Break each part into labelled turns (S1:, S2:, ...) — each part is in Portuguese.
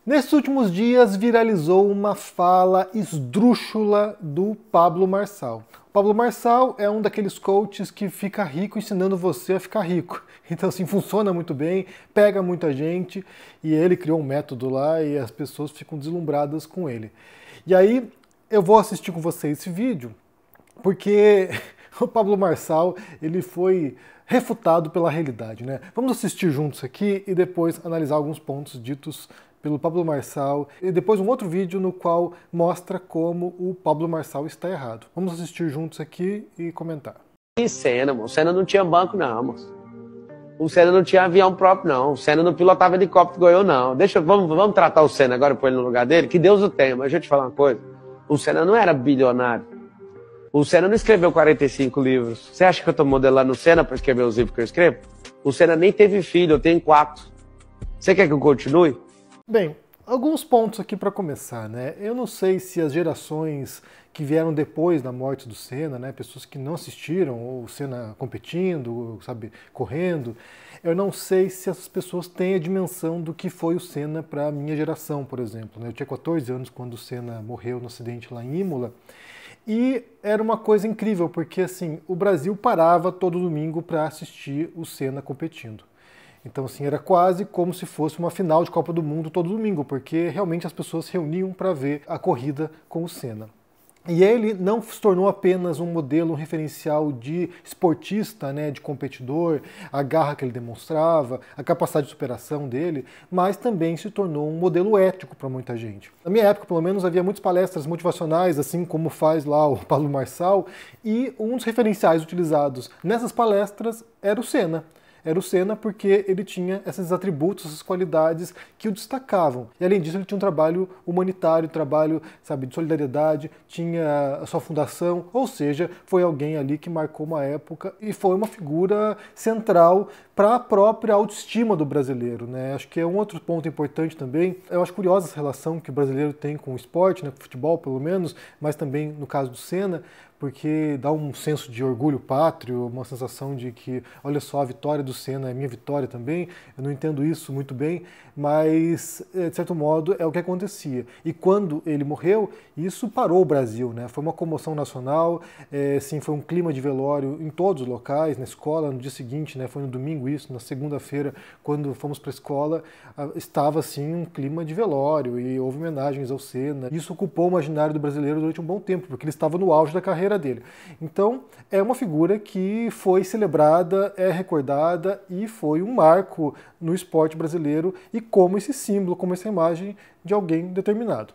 S1: Nesses últimos dias viralizou uma fala esdrúxula do Pablo Marçal. O Pablo Marçal é um daqueles coaches que fica rico ensinando você a ficar rico. Então assim, funciona muito bem, pega muita gente e ele criou um método lá e as pessoas ficam deslumbradas com ele. E aí eu vou assistir com vocês esse vídeo porque o Pablo Marçal ele foi refutado pela realidade, né? Vamos assistir juntos aqui e depois analisar alguns pontos ditos pelo Pablo Marçal, e depois um outro vídeo no qual mostra como o Pablo Marçal está errado. Vamos assistir juntos aqui e comentar.
S2: E Senna, moço. O Senna não tinha banco, não, moço. O Senna não tinha avião próprio, não. O Senna não pilotava helicóptero igual eu, não. Vamos tratar o Senna agora e pôr ele no lugar dele? Que Deus o tenha, mas deixa eu te falar uma coisa. O Senna não era bilionário. O Senna não escreveu 45 livros. Você acha que eu tô modelando o Senna para escrever os livros que eu escrevo? O Senna nem teve filho, eu tenho 4. Você quer que eu continue?
S1: Bem, alguns pontos aqui para começar, né? Eu não sei se as gerações que vieram depois da morte do Senna, né, pessoas que não assistiram o Senna competindo, sabe, correndo, eu não sei se essas pessoas têm a dimensão do que foi o Senna para a minha geração, por exemplo, né? Eu tinha 14 anos quando o Senna morreu no acidente lá em Imola. E era uma coisa incrível, porque assim, o Brasil parava todo domingo para assistir o Senna competindo. Então, assim, era quase como se fosse uma final de Copa do Mundo todo domingo, porque realmente as pessoas se reuniam para ver a corrida com o Senna. E ele não se tornou apenas um modelo, um referencial de esportista, né, de competidor, a garra que ele demonstrava, a capacidade de superação dele, mas também se tornou um modelo ético para muita gente. Na minha época, pelo menos, havia muitas palestras motivacionais, assim como faz lá o Pablo Marçal, e um dos referenciais utilizados nessas palestras era o Senna. Era o Senna porque ele tinha esses atributos, essas qualidades que o destacavam. E além disso, ele tinha um trabalho humanitário, um trabalho, sabe, de solidariedade, tinha a sua fundação, ou seja, foi alguém ali que marcou uma época e foi uma figura central para a própria autoestima do brasileiro, né? Acho que é um outro ponto importante também. Eu acho curiosa essa relação que o brasileiro tem com o esporte, né, com o futebol pelo menos, mas também no caso do Senna, porque dá um senso de orgulho pátrio, uma sensação de que, olha só, a vitória do Senna é minha vitória também. Eu não entendo isso muito bem, mas, de certo modo, é o que acontecia. E quando ele morreu, isso parou o Brasil, né? Foi uma comoção nacional, sim, foi um clima de velório em todos os locais, na escola, no dia seguinte, né? Foi no domingo isso, na segunda-feira, quando fomos para a escola, estava, assim, um clima de velório e houve homenagens ao Senna. Isso ocupou o imaginário do brasileiro durante um bom tempo, porque ele estava no auge da carreira dele. Então, é uma figura que foi celebrada, é recordada e foi um marco no esporte brasileiro e como esse símbolo, como essa imagem de alguém determinado.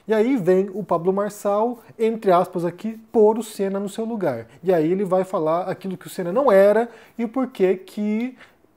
S1: E aí vem o Pablo Marçal, entre aspas aqui, pôr o Senna no seu lugar. E aí ele vai falar aquilo que o Senna não era e por que,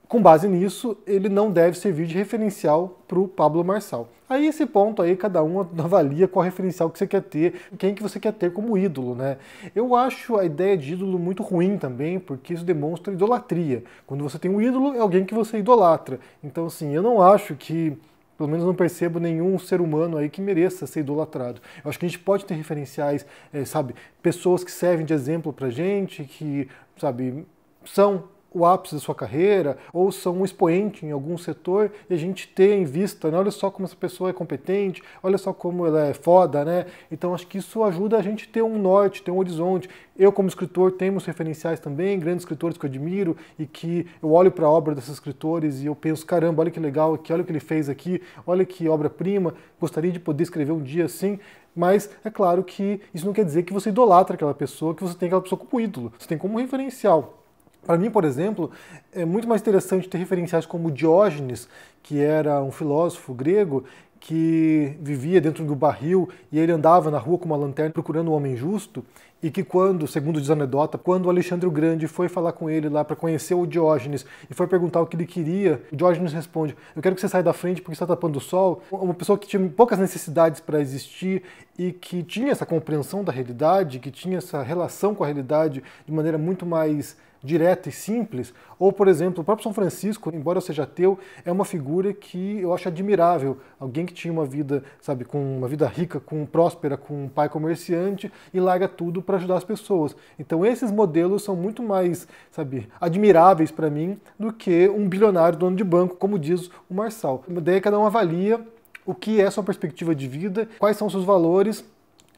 S1: com base nisso, ele não deve servir de referencial para o Pablo Marçal. Aí esse ponto aí, cada um avalia qual referencial que você quer ter, quem que você quer ter como ídolo, né? Eu acho a ideia de ídolo muito ruim também, porque isso demonstra idolatria. Quando você tem um ídolo, é alguém que você idolatra. Então, assim, eu não acho que, pelo menos não percebo nenhum ser humano aí que mereça ser idolatrado. Eu acho que a gente pode ter referenciais, sabe, pessoas que servem de exemplo pra gente, que, sabe, são o ápice da sua carreira, ou são um expoente em algum setor, e a gente ter em vista, né? Olha só como essa pessoa é competente, olha só como ela é foda, né? Então acho que isso ajuda a gente ter um norte, ter um horizonte. Eu, como escritor, tenho meus referenciais também, grandes escritores que eu admiro, e que eu olho para a obra desses escritores e eu penso, caramba, olha que legal aqui, olha o que ele fez aqui, olha que obra-prima, gostaria de poder escrever um dia assim. Mas é claro que isso não quer dizer que você idolatra aquela pessoa, que você tem aquela pessoa como ídolo, você tem como referencial. Para mim, por exemplo, é muito mais interessante ter referenciais como Diógenes, que era um filósofo grego que vivia dentro do barril e ele andava na rua com uma lanterna procurando um homem justo, e que quando, segundo diz a anedota, quando o Alexandre o Grande foi falar com ele lá para conhecer o Diógenes e foi perguntar o que ele queria, o Diógenes responde: eu quero que você saia da frente porque está tapando o sol. Uma pessoa que tinha poucas necessidades para existir e que tinha essa compreensão da realidade, que tinha essa relação com a realidade de maneira muito mais direta e simples. Ou, por exemplo, o próprio São Francisco, embora eu seja ateu, é uma figura que eu acho admirável. Alguém que tinha uma vida, sabe, com uma vida rica, próspera, com um pai comerciante e larga tudo para ajudar as pessoas. Então esses modelos são muito mais, sabe, admiráveis para mim do que um bilionário dono de banco, como diz o Marçal. Daí cada um avalia o que é sua perspectiva de vida, quais são seus valores.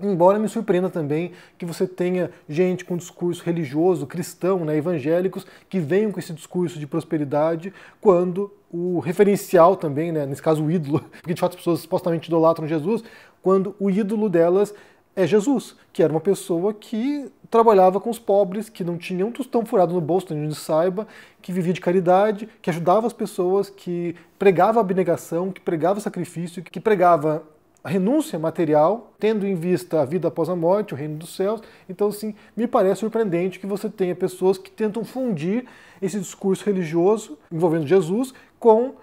S1: Embora me surpreenda também que você tenha gente com discurso religioso, cristão, né, evangélicos, que venham com esse discurso de prosperidade, quando o referencial também, né, nesse caso o ídolo, porque de fato as pessoas supostamente idolatram Jesus, quando o ídolo delas é Jesus, que era uma pessoa que trabalhava com os pobres, que não tinha um tostão furado no bolso, onde saiba, que vivia de caridade, que ajudava as pessoas, que pregava a abnegação, que pregava o sacrifício, que pregava a renúncia material, tendo em vista a vida após a morte, o reino dos céus. Então, assim, me parece surpreendente que você tenha pessoas que tentam fundir esse discurso religioso envolvendo Jesus com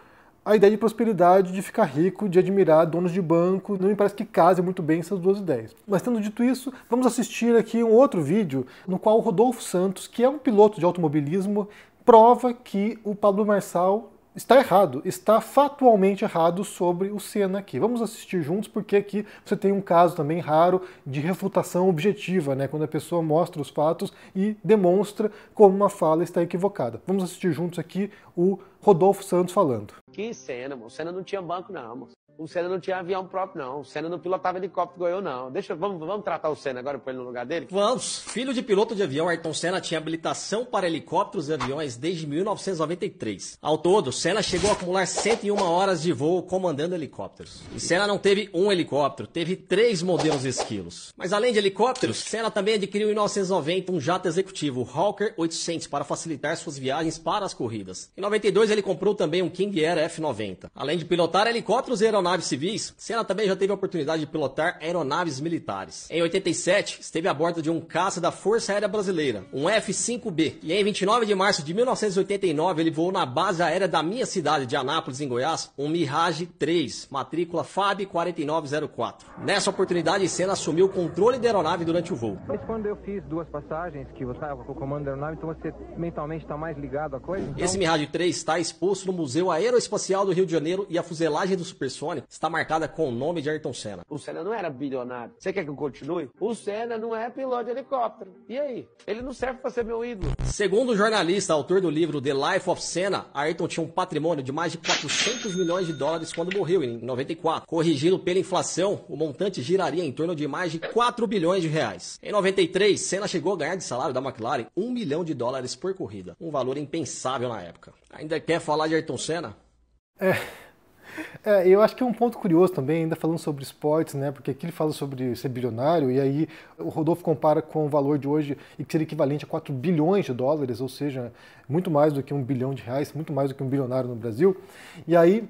S1: a ideia de prosperidade, de ficar rico, de admirar donos de banco. Não me parece que case muito bem essas duas ideias. Mas tendo dito isso, vamos assistir aqui um outro vídeo no qual o Rodolfo Santos, que é um piloto de automobilismo, prova que o Pablo Marçal está errado, está fatualmente errado sobre o Senna aqui. Vamos assistir juntos, porque aqui você tem um caso também raro de refutação objetiva, né? Quando a pessoa mostra os fatos e demonstra como uma fala está equivocada. Vamos assistir juntos aqui o Rodolfo Santos falando.
S2: Que Senna, moço. O Senna não tinha banco, não, moço. O Senna não tinha avião próprio, não. O Senna não pilotava helicóptero igual eu, não. Vamos tratar o Senna agora pra ele no lugar dele?
S3: Vamos. Filho de piloto de avião, Ayrton Senna tinha habilitação para helicópteros e aviões desde 1993. Ao todo, Senna chegou a acumular 101 horas de voo comandando helicópteros. E Senna não teve um helicóptero, teve 3 modelos esquilos. Mas além de helicópteros, Senna também adquiriu em 1990 um jato executivo, o Hawker 800, para facilitar suas viagens para as corridas. Em 92 ele comprou também um King Air F90. Além de pilotar helicópteros e aeronaves civis, Senna também já teve a oportunidade de pilotar aeronaves militares. Em 87, esteve a bordo de um caça da Força Aérea Brasileira, um F-5B. E em 29 de março de 1989, ele voou na base aérea da minha cidade de Anápolis, em Goiás, um Mirage 3, matrícula FAB 4904. Nessa oportunidade, Senna assumiu o controle da aeronave durante o voo.
S4: Mas quando eu fiz 2 passagens, que você estava com o comando da aeronave, então você mentalmente está mais ligado à coisa? Então...
S3: Esse Mirage 3 está exposto no Museu Aeroespacial do Rio de Janeiro e a fuselagem do supersônico está marcada com o nome de Ayrton Senna.
S2: O Senna não era bilionário. Você quer que eu continue? O Senna não é piloto de helicóptero. E aí? Ele não serve para ser meu ídolo.
S3: Segundo o jornalista, autor do livro The Life of Senna, Ayrton tinha um patrimônio de mais de 400 milhões de dólares quando morreu, em 94. Corrigido pela inflação, o montante giraria em torno de mais de 4 bilhões de reais. Em 93, Senna chegou a ganhar de salário da McLaren $1 milhão por corrida. Um valor impensável na época. Ainda quer falar de Ayrton Senna?
S1: Eu acho que é um ponto curioso também, ainda falando sobre esportes, né? Porque aqui ele fala sobre ser bilionário, e aí o Rodolfo compara com o valor de hoje, e que seria equivalente a 4 bilhões de dólares, ou seja, muito mais do que R$1 bilhão, muito mais do que um bilionário no Brasil. E aí,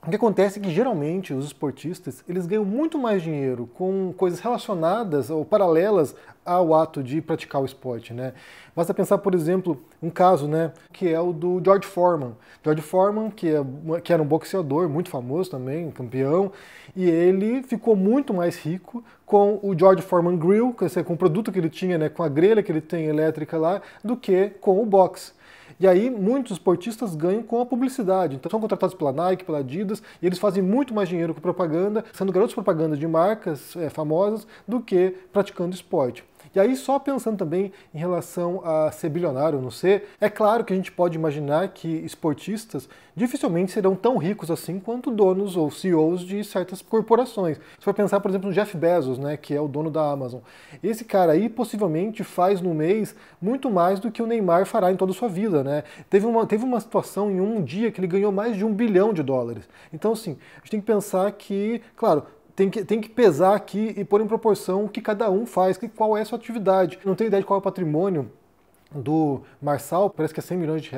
S1: o que acontece é que geralmente os esportistas, eles ganham muito mais dinheiro com coisas relacionadas ou paralelas ao ato de praticar o esporte, né? Basta pensar, por exemplo, um caso, né, que é o do George Foreman. George Foreman, que era um boxeador muito famoso também, campeão, e ele ficou muito mais rico com o George Foreman Grill, com o produto que ele tinha, né, com a grelha que ele tem elétrica lá, do que com o boxe. E aí muitos esportistas ganham com a publicidade. Então são contratados pela Nike, pela Adidas, e eles fazem muito mais dinheiro com propaganda, sendo garotos propaganda de marcas famosas, do que praticando esporte. E aí, só pensando também em relação a ser bilionário ou não ser, é claro que a gente pode imaginar que esportistas dificilmente serão tão ricos assim quanto donos ou CEOs de certas corporações. Se for pensar, por exemplo, no Jeff Bezos, né, que é o dono da Amazon. Esse cara aí possivelmente faz no mês muito mais do que o Neymar fará em toda a sua vida, né? Teve uma situação em um dia que ele ganhou mais de $1 bilhão. Então, assim, a gente tem que pensar que, claro, tem que pesar aqui e pôr em proporção o que cada um faz, qual é a sua atividade. Não tenho ideia de qual é o patrimônio do Marçal, parece que é R$100 milhões. De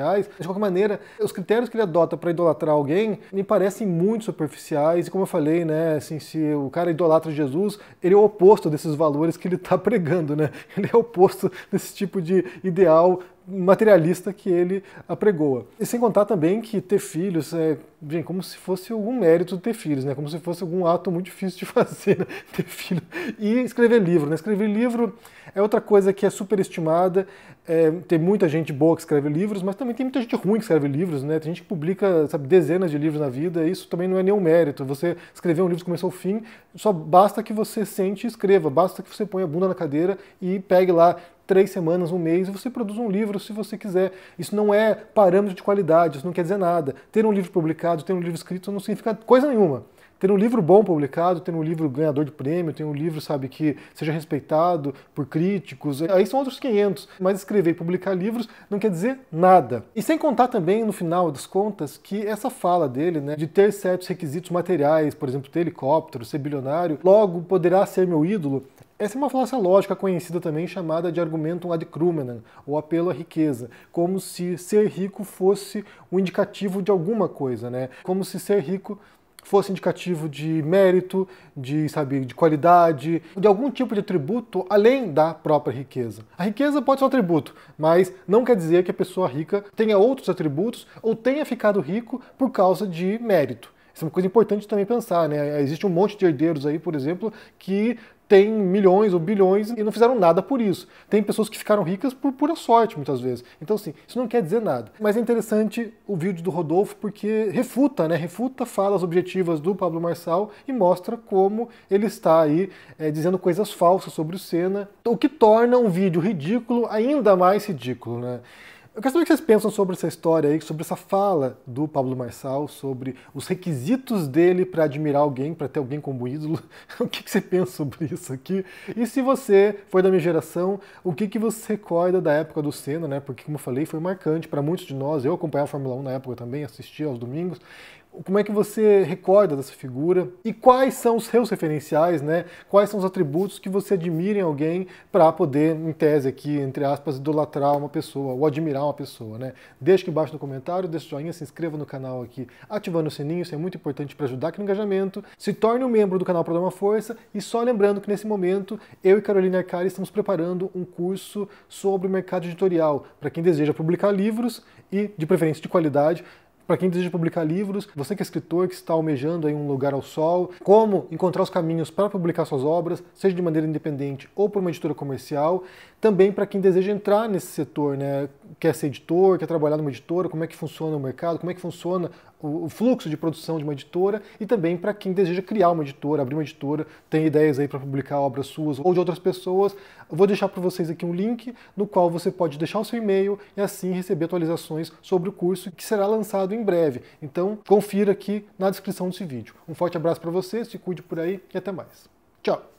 S1: qualquer maneira, os critérios que ele adota para idolatrar alguém me parecem muito superficiais, e como eu falei, né, assim, se o cara idolatra Jesus, ele é o oposto desses valores que ele está pregando, né? Ele é o oposto desse tipo de ideal materialista que ele apregoa. E sem contar também que ter filhos é, gente, como se fosse algum mérito ter filhos, né? Como se fosse algum ato muito difícil de fazer, né? Ter filho. E escrever livro, né? Escrever livro é outra coisa que é superestimada. Tem muita gente boa que escreve livros, mas também tem muita gente ruim que escreve livros, né? Tem gente que publica, sabe, dezenas de livros na vida, e isso também não é nenhum mérito. Você escrever um livro do começo ao fim, só basta que você sente e escreva, basta que você ponha a bunda na cadeira e pegue lá 3 semanas, um mês, e você produz um livro se você quiser. Isso não é parâmetro de qualidade, isso não quer dizer nada. Ter um livro publicado, ter um livro escrito não significa coisa nenhuma. ter um livro bom publicado, ter um livro ganhador de prêmio, ter um livro, sabe, que seja respeitado por críticos, aí são outros 500. Mas escrever e publicar livros não quer dizer nada. E sem contar também, no final das contas, que essa fala dele, né, de ter certos requisitos materiais, por exemplo, ter helicóptero, ser bilionário, logo poderá ser meu ídolo. Essa é uma falácia lógica conhecida também, chamada de argumentum ad crumenam, ou apelo à riqueza, como se ser rico fosse um indicativo de alguma coisa, né? Como se ser rico fosse indicativo de mérito, de, sabe, de qualidade, de algum tipo de atributo além da própria riqueza. A riqueza pode ser um atributo, mas não quer dizer que a pessoa rica tenha outros atributos ou tenha ficado rico por causa de mérito. Isso é uma coisa importante também pensar, né? Existe um monte de herdeiros aí, por exemplo, que tem milhões ou bilhões e não fizeram nada por isso. Tem pessoas que ficaram ricas por pura sorte, muitas vezes. Então, assim, isso não quer dizer nada. Mas é interessante o vídeo do Rodolfo porque refuta, né? Refuta falas objetivas do Pablo Marçal e mostra como ele está aí dizendo coisas falsas sobre o Senna, o que torna um vídeo ridículo ainda mais ridículo, né? Eu quero saber o que vocês pensam sobre essa história aí, sobre essa fala do Pablo Marçal, sobre os requisitos dele para admirar alguém, para ter alguém como ídolo. O que você pensa sobre isso aqui? E se você foi da minha geração, o que você recorda da época do Senna, né? Porque, como eu falei, foi marcante para muitos de nós. Eu acompanhava a Fórmula 1 na época também, assistia aos domingos. Como é que você recorda dessa figura? E quais são os seus referenciais, né? Quais são os atributos que você admira em alguém para poder, em tese aqui, entre aspas, idolatrar uma pessoa ou admirar uma pessoa, né? Deixa aqui embaixo no comentário, deixa o joinha, se inscreva no canal aqui, ativando o sininho, isso é muito importante para ajudar aqui no engajamento. Se torne um membro do canal para dar uma força. E só lembrando que nesse momento, eu e Carolina Arcari estamos preparando um curso sobre o mercado editorial, para quem deseja publicar livros e, de preferência, de qualidade. Para quem deseja publicar livros, você que é escritor, que está almejando aí um lugar ao sol, como encontrar os caminhos para publicar suas obras, seja de maneira independente ou por uma editora comercial. Também para quem deseja entrar nesse setor, né? Quer ser editor, quer trabalhar numa editora, como é que funciona o mercado, como é que funciona o fluxo de produção de uma editora, e também para quem deseja criar uma editora, abrir uma editora, tem ideias aí para publicar obras suas ou de outras pessoas. Eu vou deixar para vocês aqui um link no qual você pode deixar o seu e-mail e assim receber atualizações sobre o curso que será lançado em breve. Então, confira aqui na descrição desse vídeo. Um forte abraço para você, se cuide por aí e até mais. Tchau!